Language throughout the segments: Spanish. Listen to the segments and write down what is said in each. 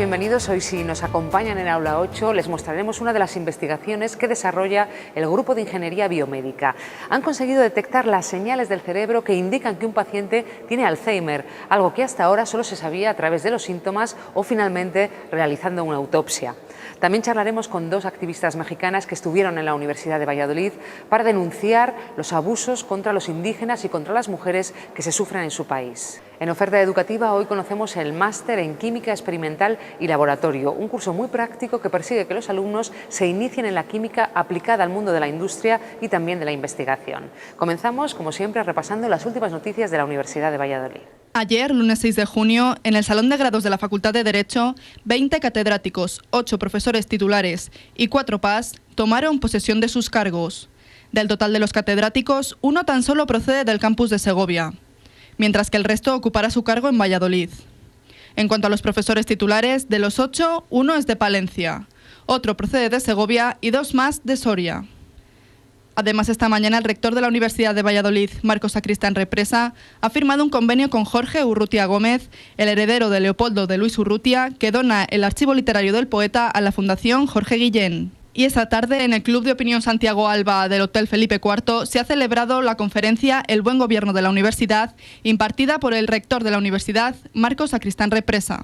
bienvenidos. Hoy, si nos acompañan en el aula 8, les mostraremos una de las investigaciones que desarrolla el Grupo de Ingeniería Biomédica. Han conseguido detectar las señales del cerebro que indican que un paciente tiene Alzheimer, algo que hasta ahora solo se sabía a través de los síntomas o finalmente realizando una autopsia. También charlaremos con dos activistas mexicanas que estuvieron en la Universidad de Valladolid para denunciar los abusos contra los indígenas y contra las mujeres que se sufren en su país. En oferta educativa hoy conocemos el Máster en Química Experimental y Laboratorio, un curso muy práctico que persigue que los alumnos se inicien en la química aplicada al mundo de la industria y también de la investigación. Comenzamos, como siempre, repasando las últimas noticias de la Universidad de Valladolid. Ayer, lunes 6 de junio, en el Salón de Grados de la Facultad de Derecho, 20 catedráticos, 8 profesores titulares y 4 PAS tomaron posesión de sus cargos. Del total de los catedráticos, uno tan solo procede del campus de Segovia, mientras que el resto ocupará su cargo en Valladolid. En cuanto a los profesores titulares, de los 8, uno es de Palencia, otro procede de Segovia y 2 más de Soria. Además, esta mañana el rector de la Universidad de Valladolid, Marcos Sacristán Represa, ha firmado un convenio con Jorge Urrutia Gómez, el heredero de Leopoldo de Luis Urrutia, que dona el archivo literario del poeta a la Fundación Jorge Guillén. Y esta tarde, en el Club de Opinión Santiago Alba del Hotel Felipe IV, se ha celebrado la conferencia El buen gobierno de la universidad, impartida por el rector de la universidad, Marcos Sacristán Represa.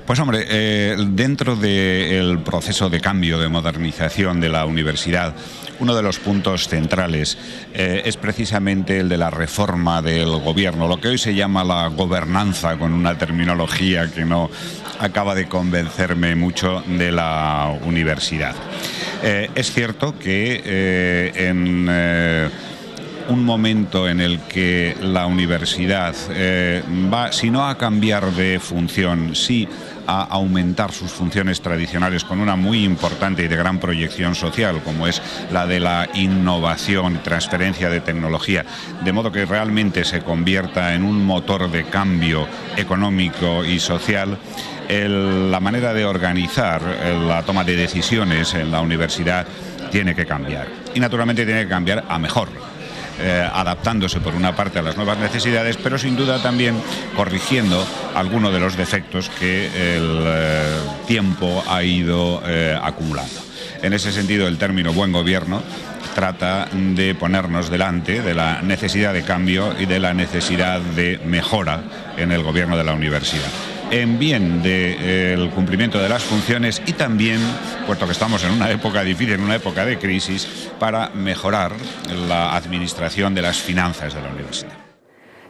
Pues hombre, dentro del proceso de cambio, de modernización de la universidad, uno de los puntos centrales es precisamente el de la reforma del gobierno, lo que hoy se llama la gobernanza, con una terminología que no acaba de convencerme mucho de la universidad. Es cierto que en un momento en el que la universidad va, si no a cambiar de función, sí a aumentar sus funciones tradicionales con una muy importante y de gran proyección social, como es la de la innovación y transferencia de tecnología, de modo que realmente se convierta en un motor de cambio económico y social. La manera de organizar la toma de decisiones en la universidad tiene que cambiar, y naturalmente tiene que cambiar a mejor, adaptándose por una parte a las nuevas necesidades, pero sin duda también corrigiendo algunos de los defectos que el tiempo ha ido acumulando. En ese sentido, el término buen gobierno trata de ponernos delante de la necesidad de cambio y de la necesidad de mejora en el gobierno de la universidad, en bien del cumplimiento de las funciones y también, puesto que estamos en una época difícil, en una época de crisis, para mejorar la administración de las finanzas de la universidad.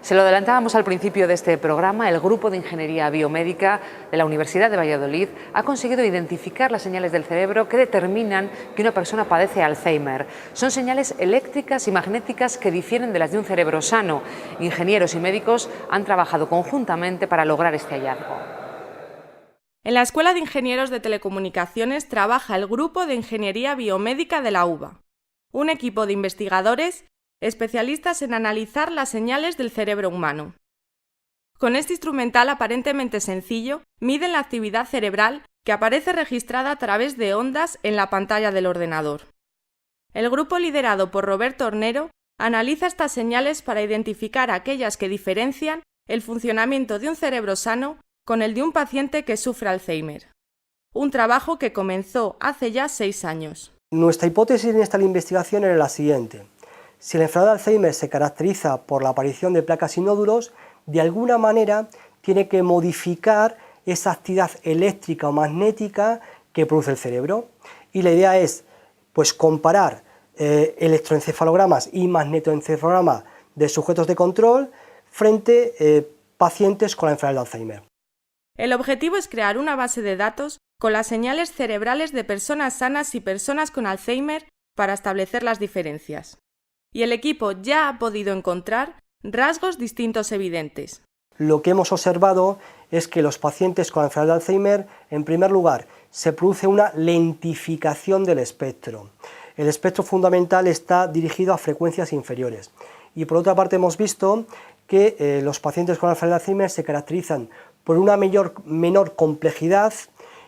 Se lo adelantábamos al principio de este programa, el Grupo de Ingeniería Biomédica de la Universidad de Valladolid ha conseguido identificar las señales del cerebro que determinan que una persona padece Alzheimer. Son señales eléctricas y magnéticas que difieren de las de un cerebro sano. Ingenieros y médicos han trabajado conjuntamente para lograr este hallazgo. En la Escuela de Ingenieros de Telecomunicaciones trabaja el Grupo de Ingeniería Biomédica de la UVA, un equipo de investigadores especialistas en analizar las señales del cerebro humano. Con este instrumental aparentemente sencillo, miden la actividad cerebral que aparece registrada a través de ondas en la pantalla del ordenador. El grupo liderado por Roberto Hornero analiza estas señales para identificar aquellas que diferencian el funcionamiento de un cerebro sano con el de un paciente que sufre Alzheimer. Un trabajo que comenzó hace ya 6 años. Nuestra hipótesis en esta investigación era la siguiente. Si la enfermedad de Alzheimer se caracteriza por la aparición de placas y nódulos, de alguna manera tiene que modificar esa actividad eléctrica o magnética que produce el cerebro. Y la idea es pues, comparar electroencefalogramas y magnetoencefalogramas de sujetos de control frente a pacientes con la enfermedad de Alzheimer. El objetivo es crear una base de datos con las señales cerebrales de personas sanas y personas con Alzheimer para establecer las diferencias. Y el equipo ya ha podido encontrar rasgos distintos evidentes. Lo que hemos observado es que los pacientes con la enfermedad de Alzheimer, en primer lugar, se produce una lentificación del espectro. El espectro fundamental está dirigido a frecuencias inferiores. Y por otra parte hemos visto que los pacientes con la enfermedad de Alzheimer se caracterizan por una menor complejidad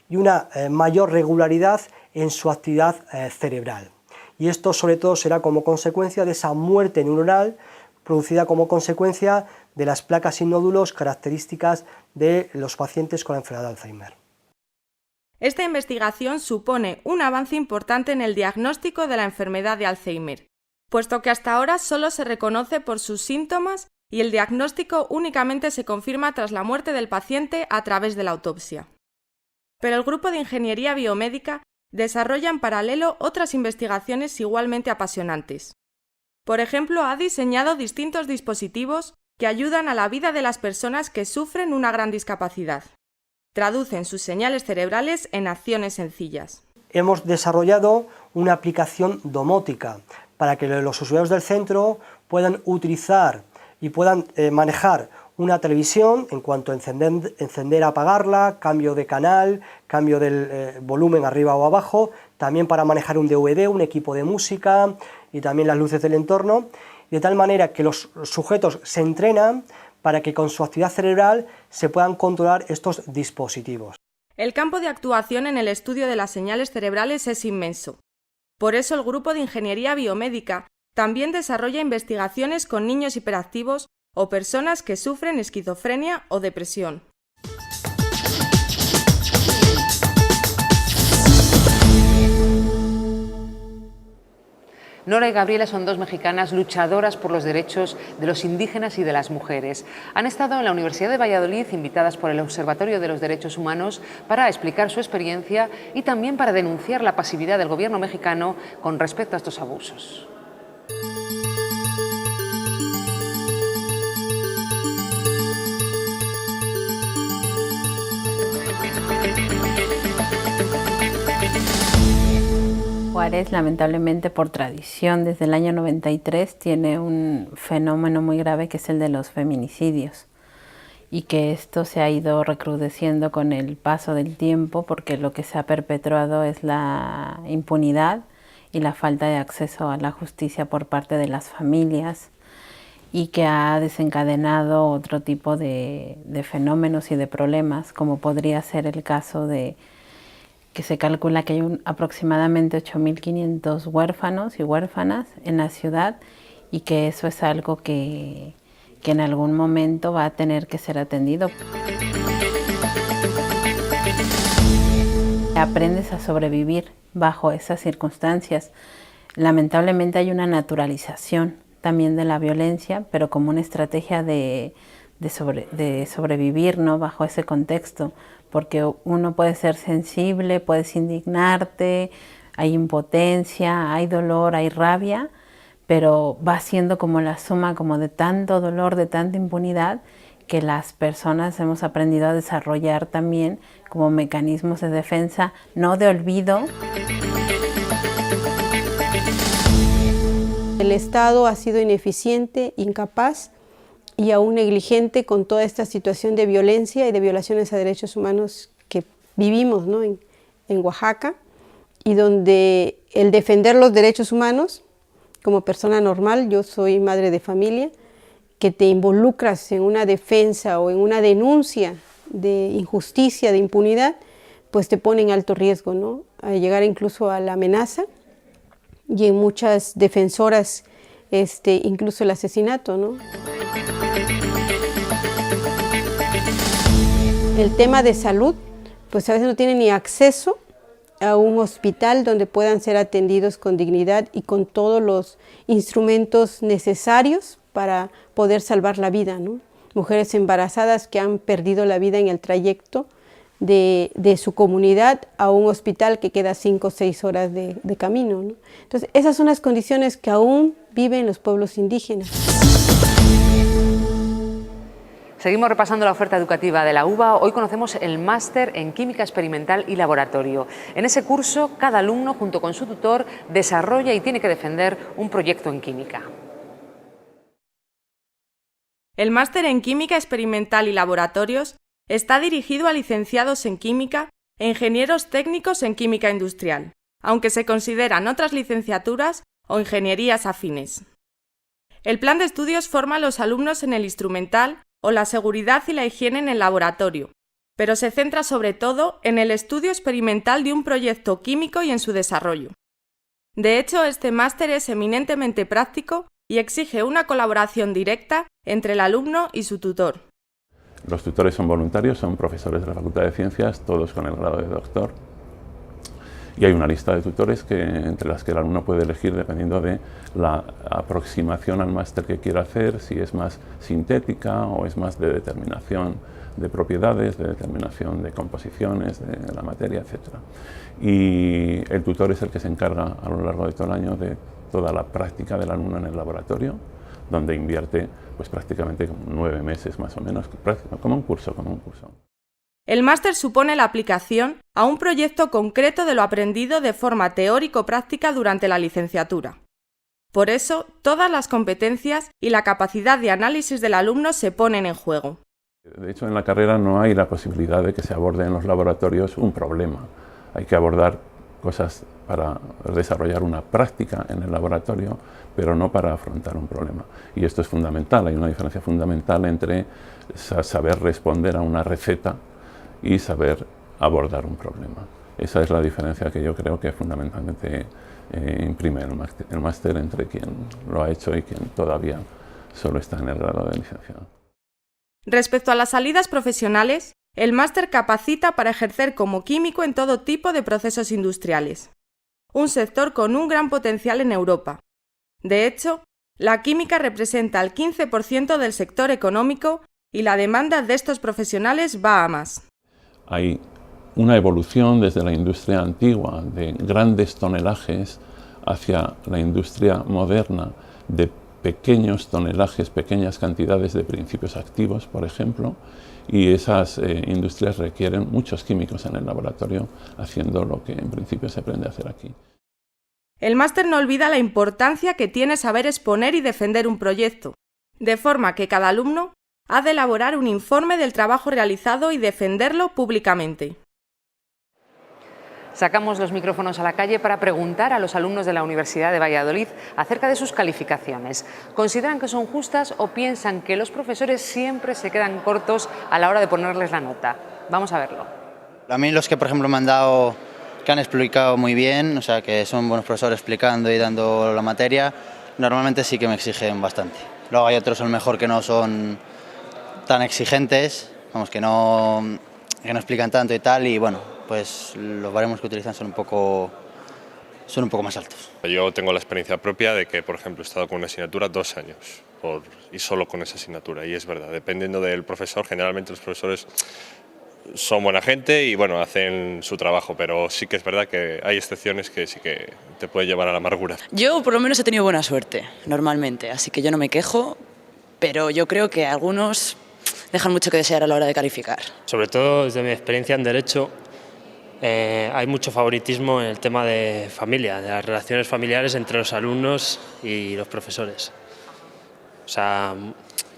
y una mayor regularidad en su actividad cerebral. Y esto sobre todo será como consecuencia de esa muerte neuronal producida como consecuencia de las placas y nódulos características de los pacientes con la enfermedad de Alzheimer. Esta investigación supone un avance importante en el diagnóstico de la enfermedad de Alzheimer, puesto que hasta ahora solo se reconoce por sus síntomas y el diagnóstico únicamente se confirma tras la muerte del paciente a través de la autopsia. Pero el grupo de ingeniería biomédica desarrolla en paralelo otras investigaciones igualmente apasionantes. Por ejemplo, ha diseñado distintos dispositivos que ayudan a la vida de las personas que sufren una gran discapacidad. Traducen sus señales cerebrales en acciones sencillas. Hemos desarrollado una aplicación domótica para que los usuarios del centro puedan utilizar y puedan manejar una televisión en cuanto a encender, apagarla, cambio de canal, cambio del volumen arriba o abajo, también para manejar un DVD, un equipo de música y también las luces del entorno, de tal manera que los sujetos se entrenan para que con su actividad cerebral se puedan controlar estos dispositivos. El campo de actuación en el estudio de las señales cerebrales es inmenso. Por eso el grupo de ingeniería biomédica también desarrolla investigaciones con niños hiperactivos o personas que sufren esquizofrenia o depresión. Nora y Gabriela son dos mexicanas luchadoras por los derechos de los indígenas y de las mujeres. Han estado en la Universidad de Valladolid invitadas por el Observatorio de los Derechos Humanos para explicar su experiencia y también para denunciar la pasividad del gobierno mexicano con respecto a estos abusos. Juárez, lamentablemente por tradición, desde el año 93 tiene un fenómeno muy grave que es el de los feminicidios y que esto se ha ido recrudeciendo con el paso del tiempo porque lo que se ha perpetuado es la impunidad y la falta de acceso a la justicia por parte de las familias y que ha desencadenado otro tipo de fenómenos y de problemas, como podría ser el caso de que se calcula que hay aproximadamente 8.500 huérfanos y huérfanas en la ciudad y que eso es algo que en algún momento va a tener que ser atendido. Aprendes a sobrevivir bajo esas circunstancias. Lamentablemente hay una naturalización también de la violencia, pero como una estrategia de sobrevivir, ¿no? Bajo ese contexto, porque uno puede ser sensible, puedes indignarte, hay impotencia, hay dolor, hay rabia, pero va siendo como la suma como de tanto dolor, de tanta impunidad, que las personas hemos aprendido a desarrollar también como mecanismos de defensa, no de olvido. El Estado ha sido ineficiente, incapaz y aún negligente con toda esta situación de violencia y de violaciones a derechos humanos que vivimos, ¿no? en Oaxaca, y donde el defender los derechos humanos, como persona normal, yo soy madre de familia, que te involucras en una defensa o en una denuncia de injusticia, de impunidad, pues te pone en alto riesgo, ¿no? A llegar incluso a la amenaza y en muchas defensoras incluso el asesinato, ¿no? El tema de salud, pues a veces no tienen ni acceso a un hospital donde puedan ser atendidos con dignidad y con todos los instrumentos necesarios para poder salvar la vida, ¿no? Mujeres embarazadas que han perdido la vida en el trayecto de su comunidad a un hospital que queda 5 o 6 horas de camino, ¿no? Entonces, esas son las condiciones que aún viven los pueblos indígenas. Seguimos repasando la oferta educativa de la UBA. Hoy conocemos el máster en Química Experimental y Laboratorio. En ese curso, cada alumno, junto con su tutor, desarrolla y tiene que defender un proyecto en química. El máster en Química Experimental y Laboratorios está dirigido a licenciados en Química e ingenieros técnicos en Química Industrial, aunque se consideran otras licenciaturas o ingenierías afines. El plan de estudios forma a los alumnos en el instrumental o la seguridad y la higiene en el laboratorio, pero se centra sobre todo en el estudio experimental de un proyecto químico y en su desarrollo. De hecho, este máster es eminentemente práctico y exige una colaboración directa entre el alumno y su tutor. Los tutores son voluntarios, son profesores de la Facultad de Ciencias, todos con el grado de doctor. Y hay una lista de tutores entre las que el alumno puede elegir dependiendo de la aproximación al máster que quiera hacer, si es más sintética o es más de determinación de propiedades, de determinación de composiciones, de la materia, etc. Y el tutor es el que se encarga a lo largo de todo el año de toda la práctica del alumno en el laboratorio, donde invierte pues, prácticamente 9 meses más o menos, como un curso. El máster supone la aplicación a un proyecto concreto de lo aprendido de forma teórico-práctica durante la licenciatura. Por eso, todas las competencias y la capacidad de análisis del alumno se ponen en juego. De hecho, en la carrera no hay la posibilidad de que se aborde en los laboratorios un problema. Hay que abordar cosas para desarrollar una práctica en el laboratorio, pero no para afrontar un problema. Y esto es fundamental, hay una diferencia fundamental entre saber responder a una receta y saber abordar un problema. Esa es la diferencia que yo creo que fundamentalmente imprime el máster entre quien lo ha hecho y quien todavía solo está en el grado de licenciado. Respecto a las salidas profesionales, el máster capacita para ejercer como químico en todo tipo de procesos industriales, un sector con un gran potencial en Europa. De hecho, la química representa el 15% del sector económico y la demanda de estos profesionales va a más. Hay una evolución desde la industria antigua de grandes tonelajes hacia la industria moderna de pequeños tonelajes, pequeñas cantidades de principios activos, por ejemplo, y esas industrias requieren muchos químicos en el laboratorio haciendo lo que en principio se aprende a hacer aquí. El máster no olvida la importancia que tiene saber exponer y defender un proyecto, de forma que cada alumno ha de elaborar un informe del trabajo realizado y defenderlo públicamente. Sacamos los micrófonos a la calle para preguntar a los alumnos de la Universidad de Valladolid acerca de sus calificaciones. ¿Consideran que son justas o piensan que los profesores siempre se quedan cortos a la hora de ponerles la nota? Vamos a verlo. A mí los que, por ejemplo, me han dado, que han explicado muy bien, o sea, que son buenos profesores explicando y dando la materia, normalmente sí que me exigen bastante. Luego hay otros a lo mejor que no son tan exigentes, vamos, que no explican tanto y tal, y bueno, pues los baremos que utilizan son un poco más altos. Yo tengo la experiencia propia de que, por ejemplo, he estado con una asignatura 2 años y solo con esa asignatura, y es verdad, dependiendo del profesor, generalmente los profesores son buena gente y bueno, hacen su trabajo, pero sí que es verdad que hay excepciones que sí que te pueden llevar a la amargura. Yo por lo menos he tenido buena suerte, normalmente, así que yo no me quejo, pero yo creo que algunos dejan mucho que desear a la hora de calificar. Sobre todo desde mi experiencia en Derecho, hay mucho favoritismo en el tema de familia, de las relaciones familiares entre los alumnos y los profesores. O sea,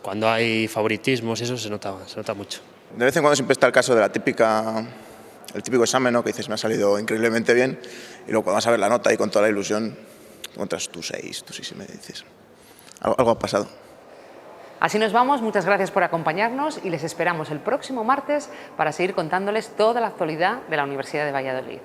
cuando hay favoritismos eso se nota mucho. De vez en cuando siempre está el caso de el típico examen, ¿no? Que dices me ha salido increíblemente bien, y luego cuando vas a ver la nota y con toda la ilusión encuentras tu 6 y me dices, algo ha pasado. Así nos vamos, muchas gracias por acompañarnos y les esperamos el próximo martes para seguir contándoles toda la actualidad de la Universidad de Valladolid.